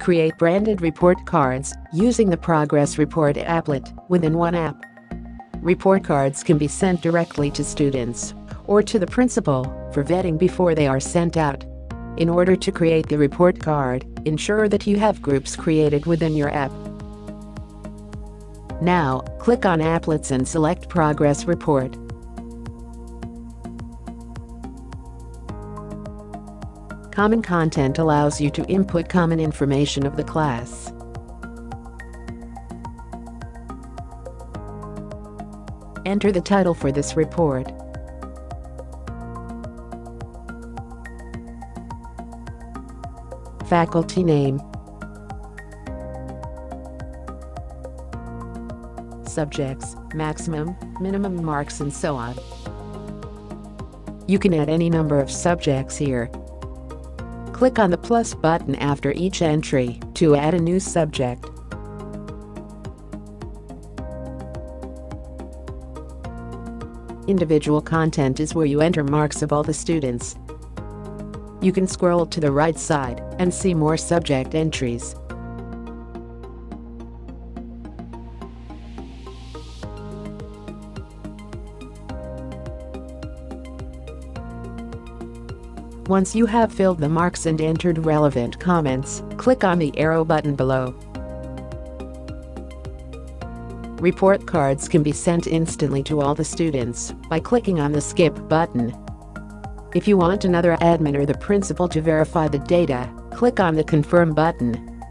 Create branded report cards using the Progress Report applet within Onne App. Report cards can be sent directly to students or to the principal for vetting before they are sent out. In order to create the report card, ensure that you have groups created within your app. Now, click on Applets and select Progress Report. Common content allows you to input common information of the class. Enter the title for this report. Faculty name. Subjects, maximum, minimum marks, and so on. You can add any number of subjects here. Click on the plus button after each entry to add a new subject. Individual content is where you enter marks of all the students. You can scroll to the right side and see more subject entries. Once you have filled the marks and entered relevant comments, click on the arrow button below. Report cards can be sent instantly to all the students by clicking on the skip button. If you want another admin or the principal to verify the data, click on the confirm button.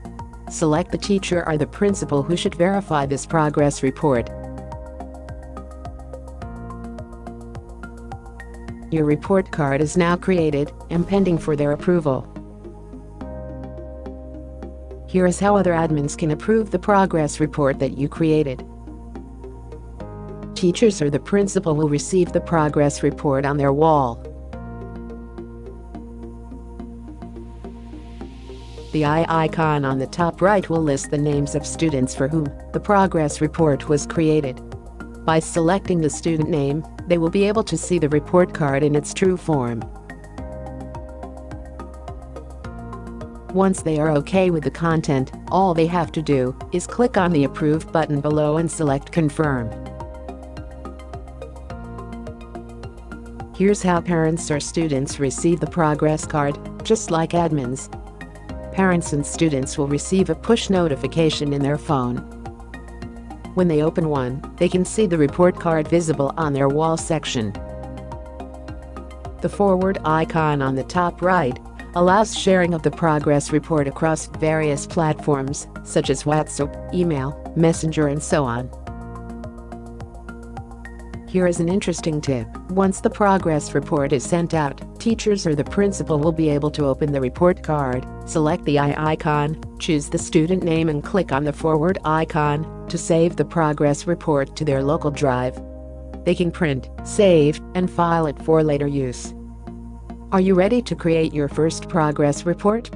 Select the teacher or the principal who should verify this progress report. Your report card is now created and pending for their approval. Here is how other admins can approve the progress report that you created. Teachers or the principal will receive the progress report on their wall. The eye icon on the top right will list the names of students for whom the progress report was created. By selecting the student name, they will be able to see the report card in its true form. Once they are okay with the content, all they have to do is click on the Approve button below and select Confirm. Here's how parents or students receive the progress card, just like admins. Parents and students will receive a push notification in their phone. When they open one, they can see the report card visible on their wall section. The forward icon on the top right allows sharing of the progress report across various platforms, such as WhatsApp, email, Messenger, and so on. Here is an interesting tip. Once the progress report is sent out, teachers or the principal will be able to open the report card, select the eye icon, choose the student name, and click on the forward icon to save the progress report to their local drive. They can print, save, and file it for later use. Are you ready to create your first progress report?